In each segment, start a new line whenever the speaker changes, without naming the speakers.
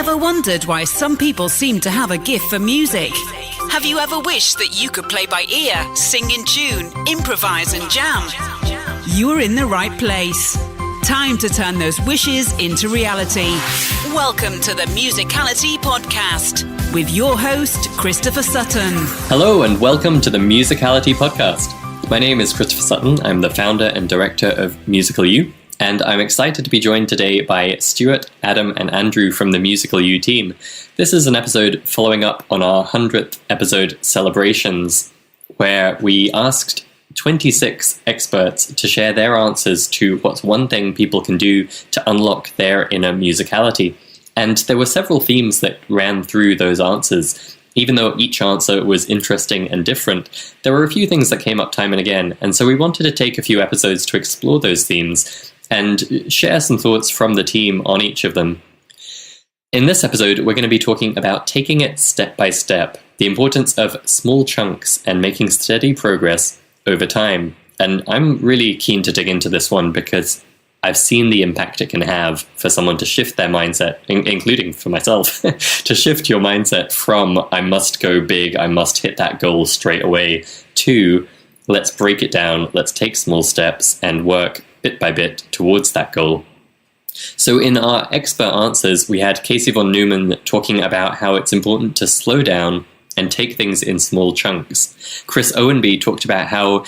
ever wondered why some people seem to have a gift for music? Have you ever wished that you could play by ear, sing in tune, improvise and jam? You're in the right place. Time to turn those wishes into reality. Welcome to the Musicality Podcast with your host, Christopher Sutton.
Hello and welcome to the Musicality Podcast. My name is Christopher Sutton. I'm the founder and director of Musical U, and I'm excited to be joined today by Stuart, Adam, and Andrew from the Musical U team. This is an episode following up on our 100th episode celebrations, where we asked 26 experts to share their answers to what's one thing people can do to unlock their inner musicality. And there were several themes that ran through those answers. Even though each answer was interesting and different, there were a few things that came up time and again, and so we wanted to take a few episodes to explore those themes and share some thoughts from the team on each of them. In this episode, we're going to be talking about taking it step by step, the importance of small chunks and making steady progress over time. And I'm really keen to dig into this one because I've seen the impact it can have for someone to shift their mindset, including for myself, to shift your mindset from I must go big, I must hit that goal straight away, to let's break it down, let's take small steps and work bit by bit towards that goal. So in our expert answers, we had Casey von Neumann talking about how it's important to slow down and take things in small chunks. Chris Owenby talked about how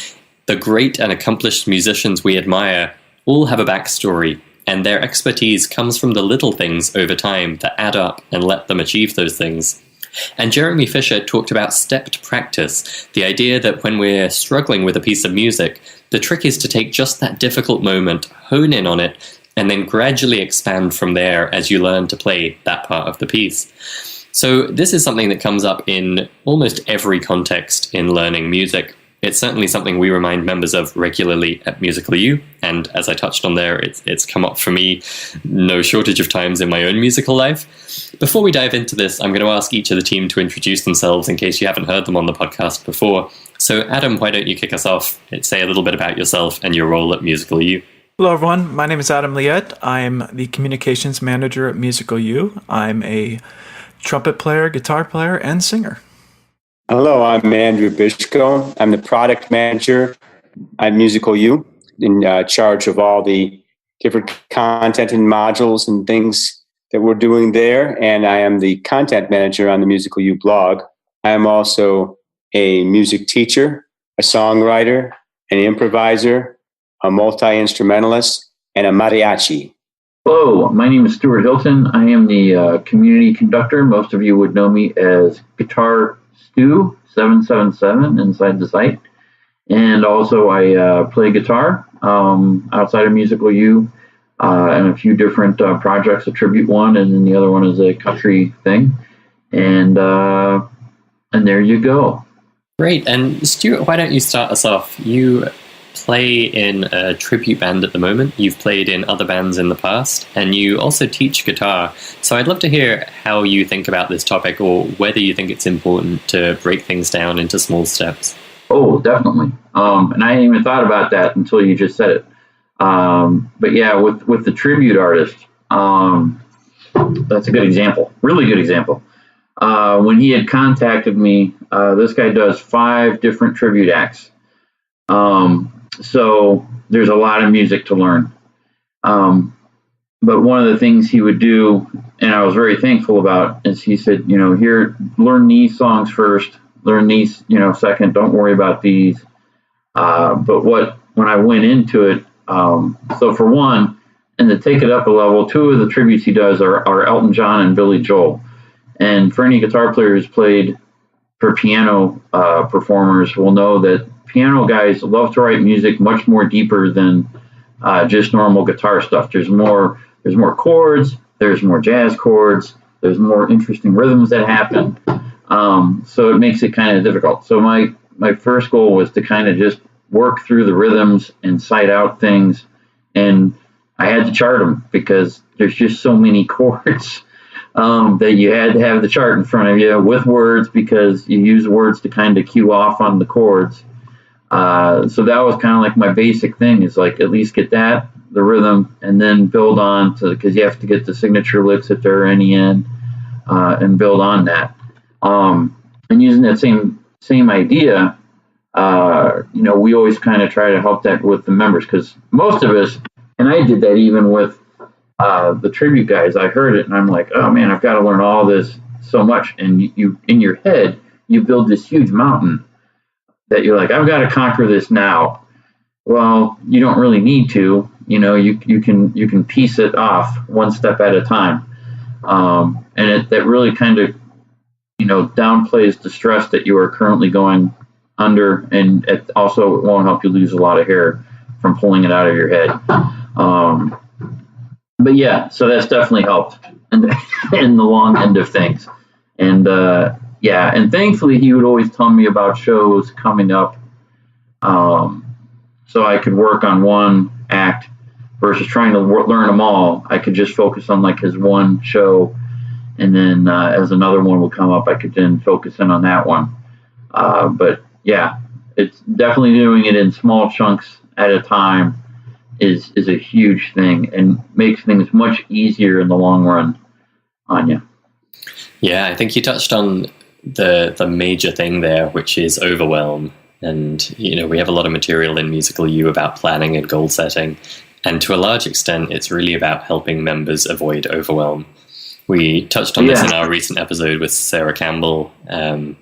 the great and accomplished musicians we admire all have a backstory, and their expertise comes from the little things over time that add up and let them achieve those things. And Jeremy Fisher talked about stepped practice, the idea that when we're struggling with a piece of music, the trick is to take just that difficult moment, hone in on it, and then gradually expand from there as you learn to play that part of the piece. So this is something that comes up in almost every context in learning music. It's certainly something we remind members of regularly at Musical U, and as I touched on there, it's come up for me no shortage of times in my own musical life. Before we dive into this, I'm going to ask each of the team to introduce themselves in case you haven't heard them on the podcast before. So Adam, why don't you kick us off and say a little bit about yourself and your role at Musical U?
Hello everyone, my name is Adam Liette. I'm the communications manager at Musical U. I'm a trumpet player, guitar player, and singer.
Hello, I'm Andrew Bishko. I'm the product manager at Musical U, in charge of all the different content and modules and things that we're doing there. And I am the content manager on the Musical U blog. I am also a music teacher, a songwriter, an improviser, a multi-instrumentalist, and a mariachi.
Hello, my name is Stuart Hilton. I am the community conductor. Most of you would know me as Guitar Stu 777 inside the site. And also I play guitar outside of Musical U and a few different projects, a tribute one, and then the other one is a country thing. And there you go.
Great. And Stuart, why don't you start us off? You play in a tribute band at the moment. You've played in other bands in the past, and you also teach guitar. So I'd love to hear how you think about this topic, or whether you think it's important to break things down into small steps.
Oh, definitely. And I hadn't even thought about that until you just said it. But yeah, with the tribute artist, that's a good example, really good example. When he had contacted me, this guy does 5 different tribute acts. So there's a lot of music to learn. But one of the things he would do, and I was very thankful about, is he said, here, learn these songs first, learn these, second, don't worry about these. But when I went into it, so for one, and to take it up a level, 2 of the tributes he does are Elton John and Billy Joel. And for any guitar player who's played for piano performers will know that piano guys love to write music much more deeper than just normal guitar stuff. There's more chords, there's more jazz chords, there's more interesting rhythms that happen. So it makes it kind of difficult. So my first goal was to kind of just work through the rhythms and sight out things. And I had to chart them because there's just so many chords that you had to have the chart in front of you with words, because you use words to kind of cue off on the chords. So that was kind of like my basic thing, is like at least get that, the rhythm, and then build on to, because you have to get the signature licks at the end. and build on that. And using that same idea, we always kind of try to help that with the members, because most of us, and I did that even with the tribute guys. I heard it and I'm like, oh man, I've got to learn all this so much. And you in your head, you build this huge mountain that you're like, I've got to conquer this now. Well, you don't really need to. You can piece it off one step at a time, and that really kind of downplays the stress that you are currently going under, and it also won't help you lose a lot of hair from pulling it out of your head. But yeah, so that's definitely helped in the long end of things, and and thankfully he would always tell me about shows coming up, so I could work on one act versus trying to learn them all. I could just focus on like his one show, and then as another one would come up, I could then focus in on that one. But yeah, it's definitely doing it in small chunks at a time is a huge thing, and makes things much easier in the long run on you.
Yeah, I think you touched on the major thing there, which is overwhelm. And, we have a lot of material in Musical U about planning and goal setting. And to a large extent, it's really about helping members avoid overwhelm. We touched on this in our recent episode with Sarah Campbell, and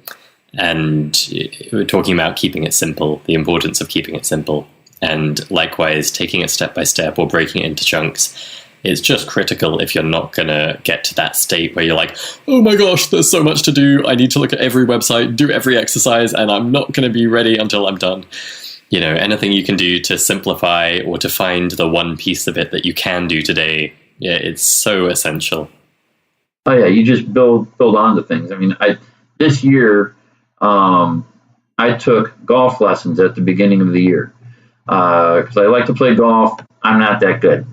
we're talking about keeping it simple, the importance of keeping it simple. And likewise, taking it step by step or breaking it into chunks. It's just critical if you're not going to get to that state where you're like, oh my gosh, there's so much to do. I need to look at every website, do every exercise, and I'm not going to be ready until I'm done. Anything you can do to simplify or to find the one piece of it that you can do today, it's so essential.
Oh yeah, you just build on to things. I mean, this year, I took golf lessons at the beginning of the year because I like to play golf. I'm not that good.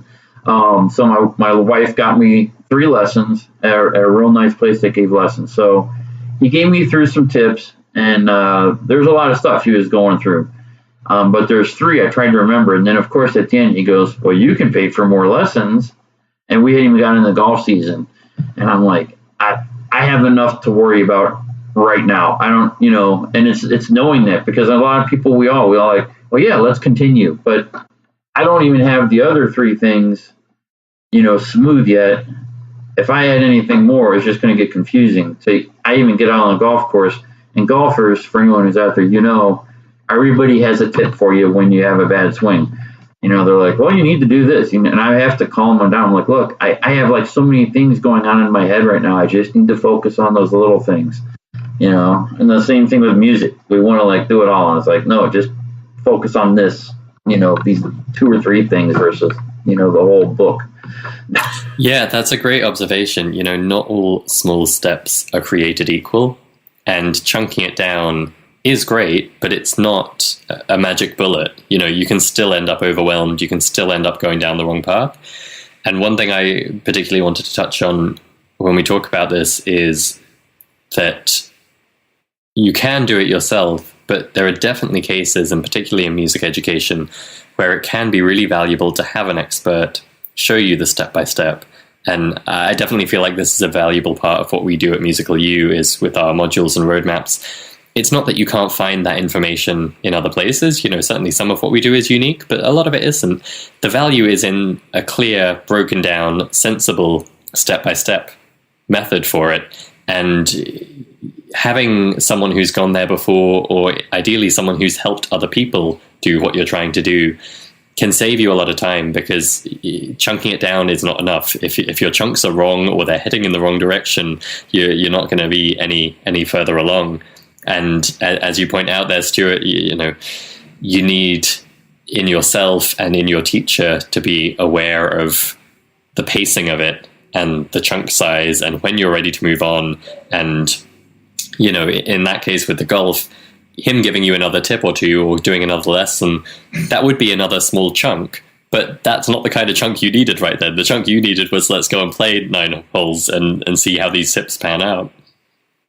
So my wife got me 3 lessons at a real nice place that gave lessons. So he gave me through some tips, and there's a lot of stuff he was going through. But there's 3 I tried to remember. And then, of course, at the end, he goes, well, you can pay for more lessons. And we hadn't even gotten in the golf season. And I'm like, I have enough to worry about right now. I don't, and it's knowing that, because a lot of people, we all like, well, yeah, let's continue. But I don't even have the other 3 things, smooth yet. If I had anything more, it's just going to get confusing. So I even get out on a golf course, and golfers, for anyone who's out there, everybody has a tip for you when you have a bad swing. They're like, well, you need to do this. And I have to calm them down. I'm like, look, I have like so many things going on in my head right now. I just need to focus on those little things, And the same thing with music. We want to like do it all. And it's like, no, just focus on this, these 2 or 3 things versus, the whole book.
Yeah, that's a great observation. Not all small steps are created equal, and chunking it down is great, but it's not a magic bullet. You can still end up overwhelmed. You can still end up going down the wrong path. And one thing I particularly wanted to touch on when we talk about this is that you can do it yourself, but there are definitely cases, and particularly in music education, where it can be really valuable to have an expert show you the step-by-step. And I definitely feel like this is a valuable part of what we do at Musical U, is with our modules and roadmaps. It's not that you can't find that information in other places. Certainly some of what we do is unique, but a lot of it isn't. The value is in a clear, broken down, sensible, step-by-step method for it. And having someone who's gone there before, or ideally someone who's helped other people do what you're trying to do, can save you a lot of time, because chunking it down is not enough. If your chunks are wrong or they're heading in the wrong direction, you're not going to be any further along. And as you point out there, Stuart, you need in yourself and in your teacher to be aware of the pacing of it and the chunk size and when you're ready to move on. And, in that case with the golf, him giving you another tip or 2 or doing another lesson, that would be another small chunk. But that's not the kind of chunk you needed right then. The chunk you needed was, let's go and play 9 holes and see how these tips pan out.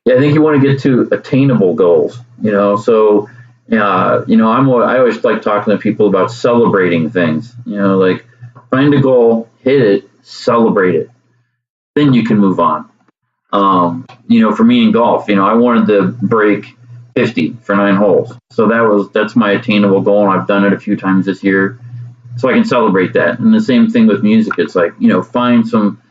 Yeah, I think you want to get to attainable goals, So, I always like talking to people about celebrating things, like find a goal, hit it, celebrate it. Then you can move on. For me in golf, I wanted to break 50 for 9 holes. So that's my attainable goal, and I've done it a few times this year, so I can celebrate that. And the same thing with music. It's like, find some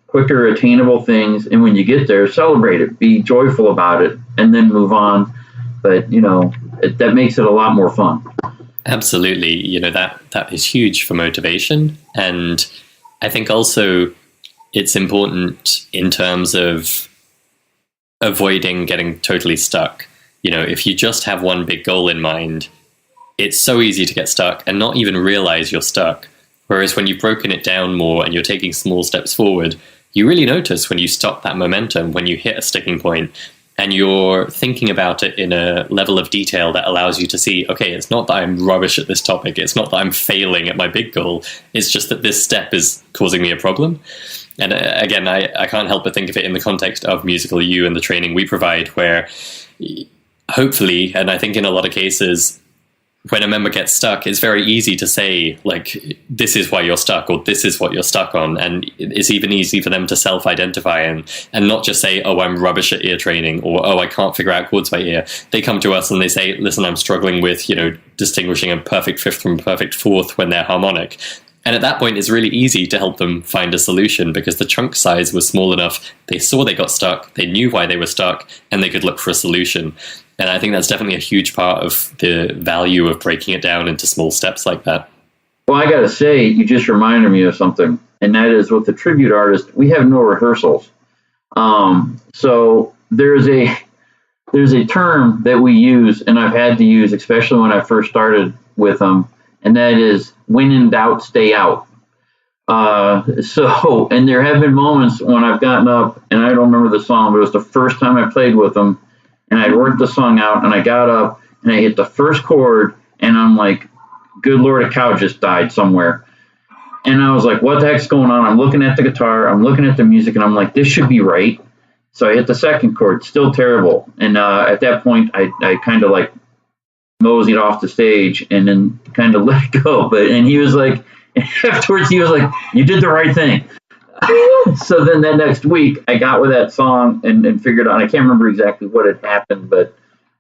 quicker attainable things, and when you get there, celebrate it, be joyful about it, and then move on. But that makes it a lot more fun.
Absolutely. That is huge for motivation. And I think also it's important in terms of avoiding getting totally stuck. If you just have one big goal in mind, it's so easy to get stuck and not even realize you're stuck. Whereas when you've broken it down more and you're taking small steps forward, you really notice when you stop that momentum, when you hit a sticking point, and you're thinking about it in a level of detail that allows you to see, okay, it's not that I'm rubbish at this topic. It's not that I'm failing at my big goal. It's just that this step is causing me a problem. And again, I can't help but think of it in the context of Musical You and the training we provide, where hopefully, and I think in a lot of cases, when a member gets stuck, it's very easy to say, like, this is why you're stuck, or this is what you're stuck on. And it's even easy for them to self-identify and not just say, oh, I'm rubbish at ear training, or, oh, I can't figure out chords by ear. They come to us and they say, listen, I'm struggling with, distinguishing a perfect fifth from a perfect fourth when they're harmonic. And at that point, it's really easy to help them find a solution because the chunk size was small enough. They saw they got stuck, they knew why they were stuck, and they could look for a solution. And I think that's definitely a huge part of the value of breaking it down into small steps like that.
Well, I got to say, you just reminded me of something, and that is with the tribute artist, we have no rehearsals. So there's a term that we use, and I've had to use, especially when I first started with them, and that is, when in doubt, stay out. And there have been moments when I've gotten up, and I don't remember the song, but it was the first time I played with them, and I worked the song out, and I got up, and I hit the first chord, and I'm like, good Lord, a cow just died somewhere. And I was like, what the heck's going on? I'm looking at the guitar, I'm looking at the music, and I'm like, this should be right. So I hit the second chord, still terrible. And at that point, I kind of like moseyed off the stage and then kind of let it go. And he was like, afterwards, he was like, you did the right thing. So then that next week, I got with that song and figured out, I can't remember exactly what had happened, but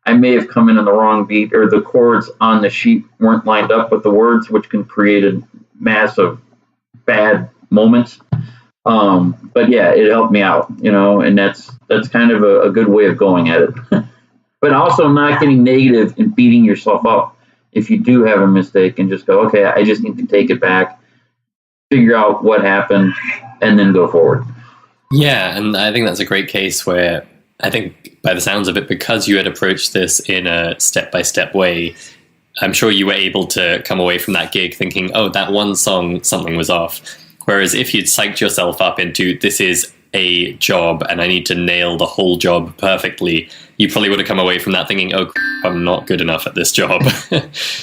I may have come in on the wrong beat, or the chords on the sheet weren't lined up with the words, which can create a massive bad moments. But yeah, it helped me out, and that's kind of a good way of going at it. But also not getting negative and beating yourself up if you do have a mistake, and just go, okay, I just need to take it back, figure out what happened, and then go forward.
Yeah, and I think that's a great case where I think by the sounds of it, because you had approached this in a step-by-step way, I'm sure you were able to come away from that gig thinking, oh, that one song, something was off. Whereas if you'd psyched yourself up into, this is a job and I need to nail the whole job perfectly, you probably would have come away from that thinking, oh, I'm not good enough at this job.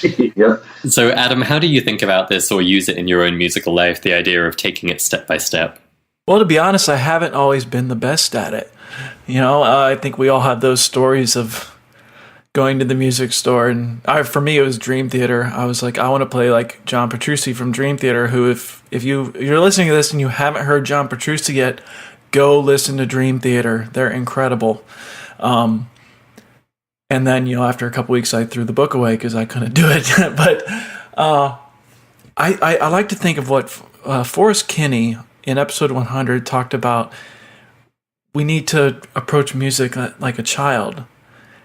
Yep.
So Adam, how do you think about this or use it in your own musical life, the idea of taking it step by step?
Well, to be honest, I haven't always been the best at it. I think we all have those stories of going to the music store, and for me, it was Dream Theater. I was like, I want to play like John Petrucci from Dream Theater, who, if you're listening to this and you haven't heard John Petrucci yet, go listen to Dream Theater. They're incredible. And then, after a couple weeks, I threw the book away because I couldn't do it. But I like to think of what Forrest Kinney in episode 100 talked about. We need to approach music like a child.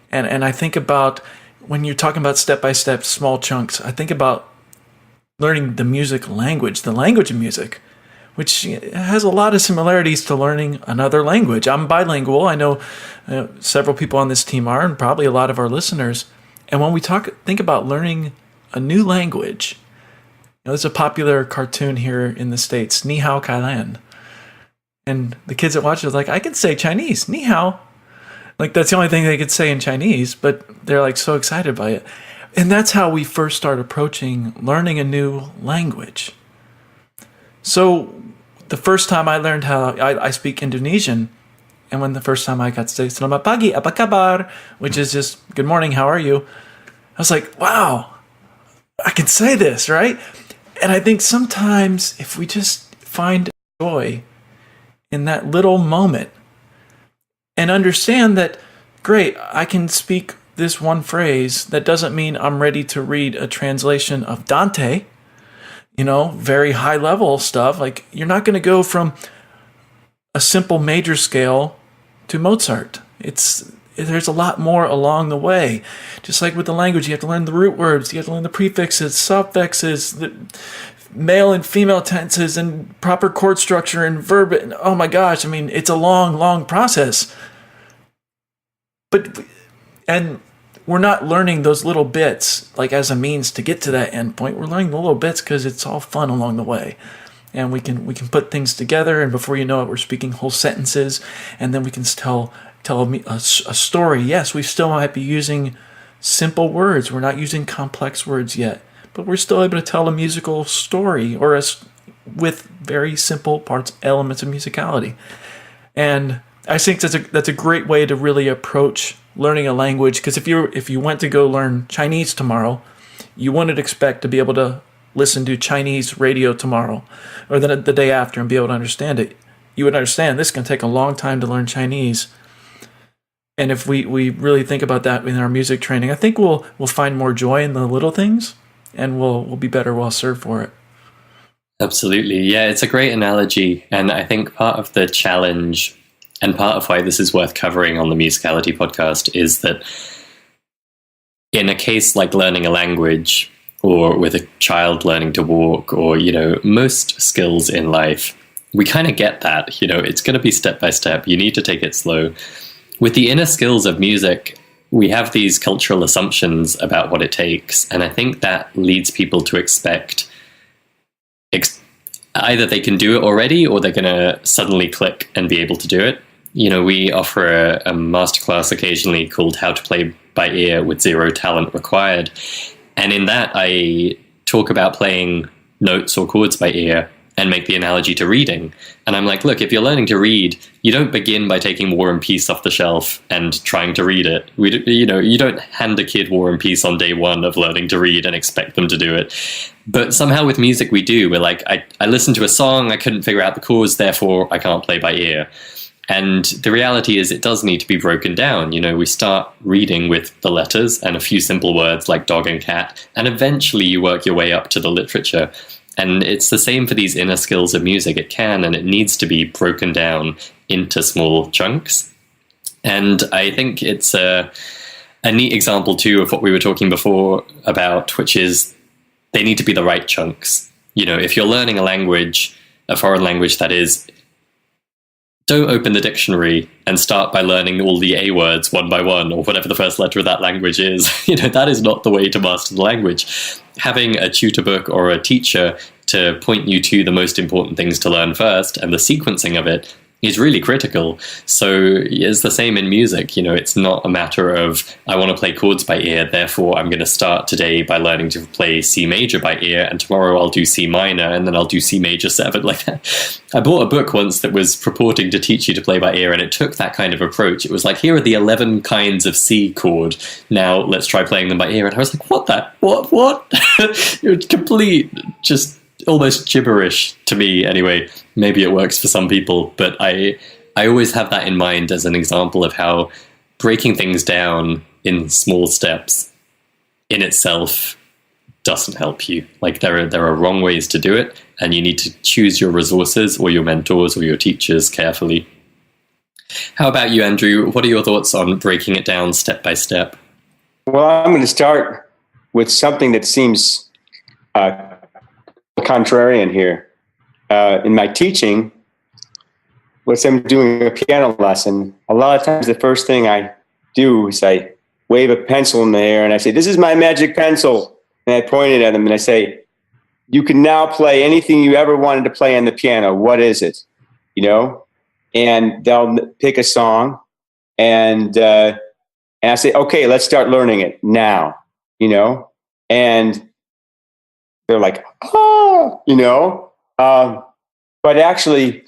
And I think about, when you're talking about step-by-step, small chunks, I think about learning the music language, the language of music, which has a lot of similarities to learning another language. I'm bilingual. I know several people on this team are, and probably a lot of our listeners. And when we think about learning a new language, there's a popular cartoon here in the States, Ni Hao Kai Lan. And the kids that watch it are like, I can say Chinese, Ni Hao. Like, that's the only thing they could say in Chinese, but they're like so excited by it. And that's how we first start approaching learning a new language. So the first time I learned how I speak Indonesian, and when the first time I got to say selamat pagi, apa kabar, which is just good morning, how are you? I was like, wow, I can say this, right? And I think sometimes if we just find joy in that little moment, and understand that, great, I can speak this one phrase. That doesn't mean I'm ready to read a translation of Dante, very high level stuff. Like, you're not going to go from a simple major scale to Mozart. There's a lot more along the way. Just like with the language, you have to learn the root words, you have to learn the prefixes, suffixes, the male and female tenses, and proper chord structure and verb. And oh my gosh, it's a long, long process. And we're not learning those little bits like as a means to get to that end point. We're learning the little bits because it's all fun along the way. And we can put things together, and before you know it, we're speaking whole sentences, and then we can tell a story. Yes, we still might be using simple words. We're not using complex words yet, but we're still able to tell a musical story with very simple elements of musicality. And I think that's a great way to really approach learning a language, because if you went to go learn Chinese tomorrow, you wouldn't expect to be able to listen to Chinese radio tomorrow or the day after and be able to understand it. You would understand this can take a long time to learn Chinese. And if we really think about that in our music training, I think we'll find more joy in the little things, and we'll be better well served for it.
Absolutely. Yeah, it's a great analogy. And I think part of the challenge and part of why this is worth covering on the Musicality podcast is that in a case like learning a language, or with a child learning to walk, or, most skills in life, we kind of get that, it's going to be step by step. You need to take it slow. With the inner skills of music, we have these cultural assumptions about what it takes. And I think that leads people to expect either they can do it already, or they're going to suddenly click and be able to do it. We offer a masterclass occasionally called How to Play by Ear with Zero Talent Required. And in that, I talk about playing notes or chords by ear and make the analogy to reading. And I'm like, look, if you're learning to read, you don't begin by taking War and Peace off the shelf and trying to read it. You don't hand a kid War and Peace on day one of learning to read and expect them to do it. But somehow with music, we do. We're like, I listened to a song, I couldn't figure out the chords, therefore I can't play by ear. And the reality is it does need to be broken down. We start reading with the letters and a few simple words like dog and cat, and eventually you work your way up to the literature. And it's the same for these inner skills of music. It can and it needs to be broken down into small chunks. And I think it's a neat example too of what we were talking before about, which is they need to be the right chunks. If you're learning a language, a foreign language that is, don't open the dictionary and start by learning all the A words one by one, or whatever the first letter of that language is. That is not the way to master the language. Having a tutor book or a teacher to point you to the most important things to learn first, and the sequencing of it, is really critical. So it's the same in music. It's not a matter of, I want to play chords by ear, therefore I'm going to start today by learning to play C major by ear, and tomorrow I'll do C minor, and then I'll do C major 7, like that. I bought a book once that was purporting to teach you to play by ear, and it took that kind of approach. It was like, here are the 11 kinds of C chord. Now let's try playing them by ear. And I was like, what? It was complete, just almost gibberish to me anyway. Maybe it works for some people, but I always have that in mind as an example of how breaking things down in small steps in itself doesn't help you. Like there are wrong ways to do it, and you need to choose your resources or your mentors or your teachers carefully. How about you, Andrew? What are your thoughts on breaking it down step by step?
Well, I'm going to start with something that seems contrarian here. In my teaching, let's say I'm doing a piano lesson, a lot of times the first thing I do is I wave a pencil in the air and I say, this is my magic pencil. And I point it at them and I say, you can now play anything you ever wanted to play on the piano. What is it? And they'll pick a song and I say, okay, let's start learning it now, and they're like, but actually,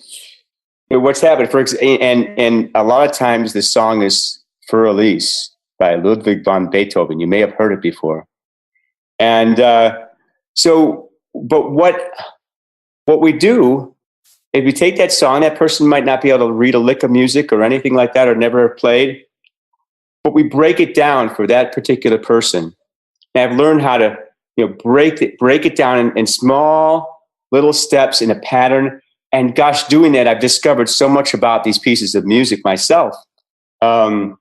what's happened? And a lot of times the song is Für Elise by Ludwig van Beethoven. You may have heard it before. And but what we do if you take that song, that person might not be able to read a lick of music or anything like that, or never have played, but we break it down for that particular person. And I've learned how to, break it down in small little steps in a pattern. And gosh, doing that, I've discovered so much about these pieces of music myself. And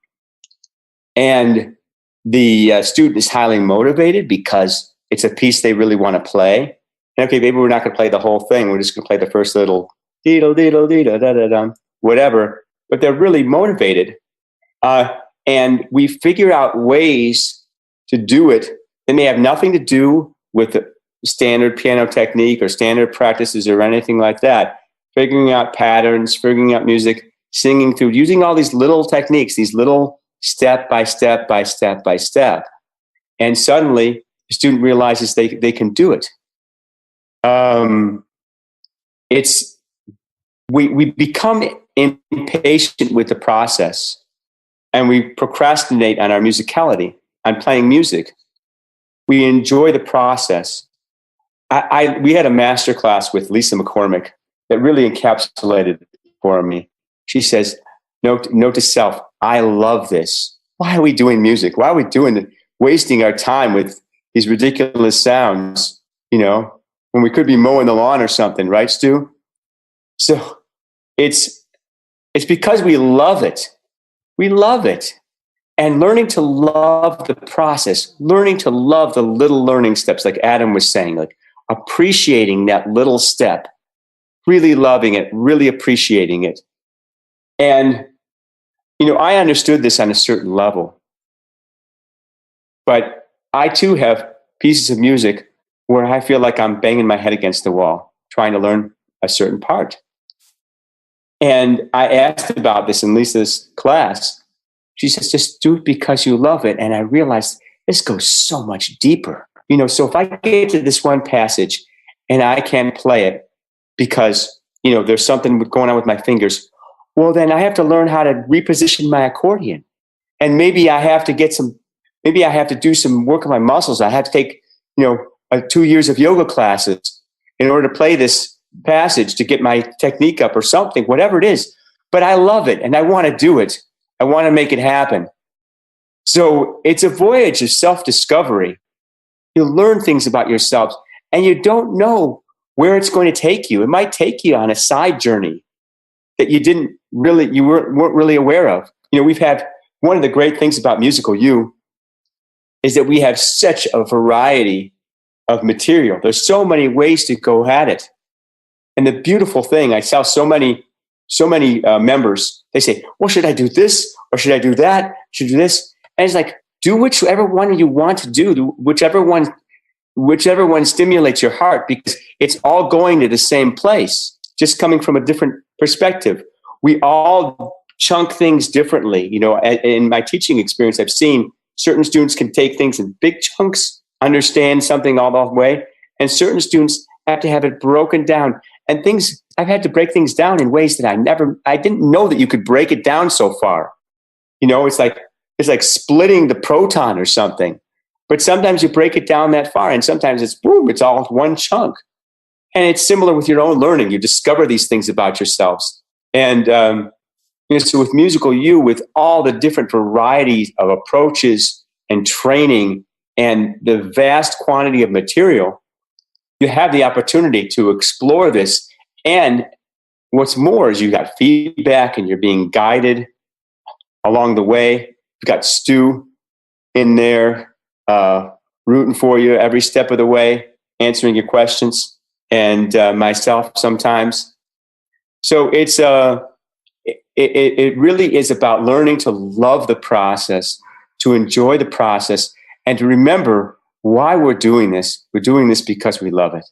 the student is highly motivated because it's a piece they really want to play. And okay, maybe we're not going to play the whole thing. We're just going to play the first little deedle, deedle, deedle, da, da, da, whatever. But they're really motivated. And we figure out ways to do it that may have nothing to do with the standard piano technique or standard practices or anything like that. Figuring out patterns, figuring out music, singing through, using all these little techniques, these little step by step by step by step. And suddenly the student realizes they can do it. We become impatient with the process, and we procrastinate on our musicality, on playing music. We enjoy the process. We had a master class with Lisa McCormick that really encapsulated it for me. She says, note to self, I love this. Why are we doing music? Why are we wasting our time with these ridiculous sounds, when we could be mowing the lawn or something, right, Stu? So it's because we love it. We love it. And learning to love the process, learning to love the little learning steps, like Adam was saying, like appreciating that little step, really loving it, really appreciating it. And, I understood this on a certain level. But I too have pieces of music where I feel like I'm banging my head against the wall, trying to learn a certain part. And I asked about this in Lisa's class. She says, just do it because you love it. And I realized this goes so much deeper. So if I get to this one passage and I can't play it because, there's something going on with my fingers, well, then I have to learn how to reposition my accordion. And maybe I have to do some work on my muscles. I have to take, 2 years of yoga classes in order to play this passage to get my technique up or something, whatever it is. But I love it and I want to do it. I want to make it happen. So it's a voyage of self-discovery. You learn things about yourself and you don't know where it's going to take you. It might take you on a side journey that you weren't really aware of. We've had one of the great things about Musical You is that we have such a variety of material. There's so many ways to go at it. And the beautiful thing, I saw so many members, they say, well, should I do this? Or should I do that? Should I do this? And it's like, do whichever one you want to do, whichever one stimulates your heart, because it's all going to the same place, just coming from a different perspective. We all chunk things differently. In my teaching experience, I've seen certain students can take things in big chunks, understand something all the way, and certain students have to have it broken down. And I've had to break things down in ways that I didn't know that you could break it down so far. It's like splitting the proton or something. But sometimes you break it down that far, and sometimes it's all one chunk. And it's similar with your own learning. You discover these things about yourselves. And so with Musical You, with all the different varieties of approaches and training and the vast quantity of material, you have the opportunity to explore this. And what's more is you got feedback and you're being guided along the way. You've got Stu in there rooting for you every step of the way, answering your questions, and myself sometimes. So it really is about learning to love the process, to enjoy the process, and to remember why we're doing this. We're doing this because we love it.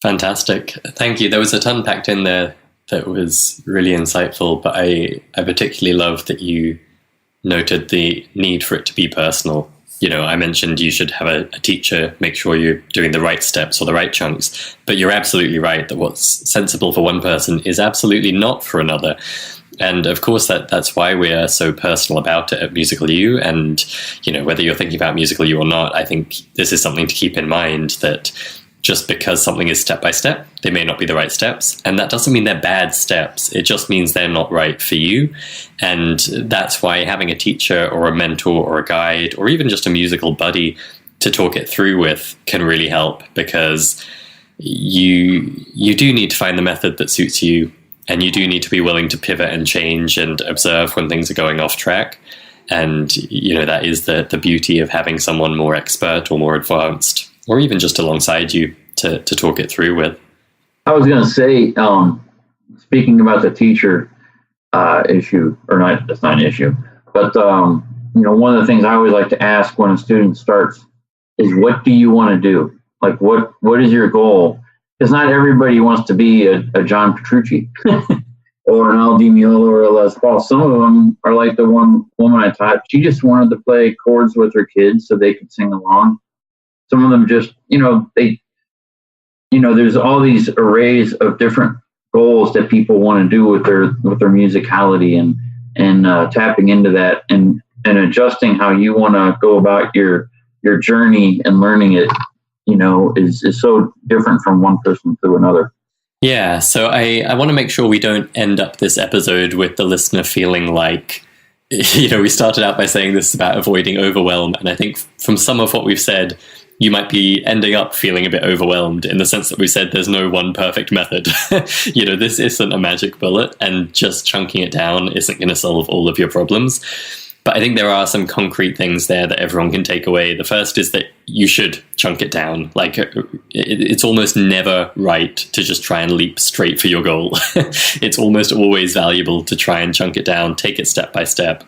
Fantastic. Thank you. There was a ton packed in there that was really insightful, but I particularly love that you noted the need for it to be personal. I mentioned you should have a teacher make sure you're doing the right steps or the right chunks, but you're absolutely right that what's sensible for one person is absolutely not for another. And of course, that's why we are so personal about it at Musical You. And, whether you're thinking about Musical You or not, I think this is something to keep in mind, that just because something is step by step They may not be the right steps. And that doesn't mean they're bad steps. It just means they're not right for you. And that's why having a teacher or a mentor or a guide or even just a musical buddy to talk it through with can really help, because you do need to find the method that suits you, and you do need to be willing to pivot and change and observe when things are going off track. And, you know, that is the beauty of having someone more expert or more advanced, or even just alongside you to talk it through with.
I was going to say, speaking about the teacher issue, or not, that's not an issue, but, one of the things I always like to ask when a student starts is, what do you want to do? Like, what is your goal? Because not everybody wants to be a John Petrucci or an Al Di Meola or a Les Paul. Some of them are like the one woman I taught. She just wanted to play chords with her kids so they could sing along. Some of them just, there's all these arrays of different goals that people want to do with their musicality, and tapping into that and adjusting how you want to go about your journey and learning it, is so different from one person to another.
Yeah, so I want to make sure we don't end up this episode with the listener feeling like, we started out by saying this is about avoiding overwhelm. And I think from some of what we've said, you might be ending up feeling a bit overwhelmed, in the sense that we said there's no one perfect method. This isn't a magic bullet, and just chunking it down isn't going to solve all of your problems. But I think there are some concrete things there that everyone can take away. The first is that you should chunk it down. Like, it's almost never right to just try and leap straight for your goal. It's almost always valuable to try and chunk it down, take it step by step.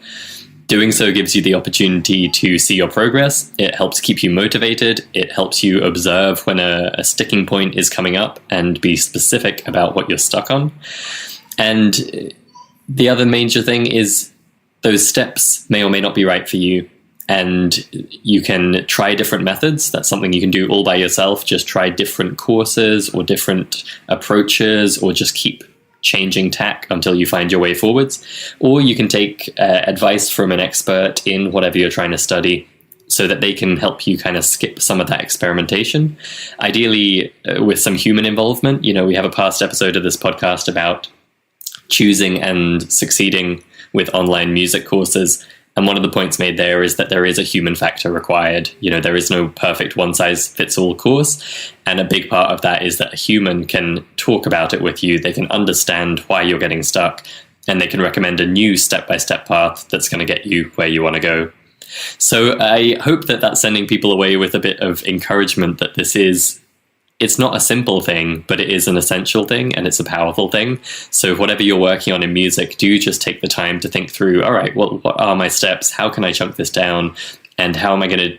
Doing so gives you the opportunity to see your progress. It helps keep you motivated. It helps you observe when a sticking point is coming up and be specific about what you're stuck on. And the other major thing is, those steps may or may not be right for you, and you can try different methods. That's something you can do all by yourself. Just try different courses or different approaches, or just keep changing tack until you find your way forwards. Or you can take advice from an expert in whatever you're trying to study, so that they can help you kind of skip some of that experimentation. Ideally, with some human involvement. We have a past episode of this podcast about choosing and succeeding with online music courses. And one of the points made there is that there is a human factor required. There is no perfect one-size-fits-all course. And a big part of that is that a human can talk about it with you. They can understand why you're getting stuck, and they can recommend a new step-by-step path that's going to get you where you want to go. So I hope that that's sending people away with a bit of encouragement that it's not a simple thing, but it is an essential thing, and it's a powerful thing. So whatever you're working on in music, do just take the time to think through, all right, what are my steps? How can I chunk this down? And how am I going to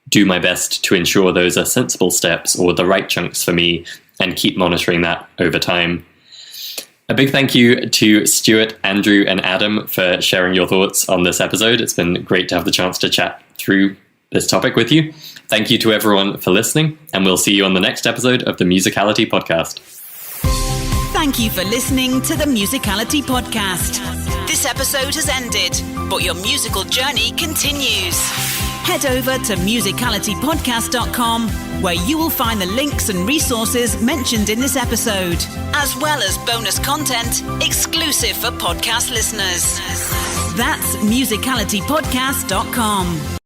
do my best to ensure those are sensible steps or the right chunks for me, and keep monitoring that over time. A big thank you to Stuart, Andrew, and Adam for sharing your thoughts on this episode. It's been great to have the chance to chat through this topic with you. Thank you to everyone for listening, and we'll see you on the next episode of the Musicality Podcast.
Thank you for listening to the Musicality Podcast. This episode has ended, but your musical journey continues. Head over to musicalitypodcast.com, where you will find the links and resources mentioned in this episode, as well as bonus content exclusive for podcast listeners. That's musicalitypodcast.com.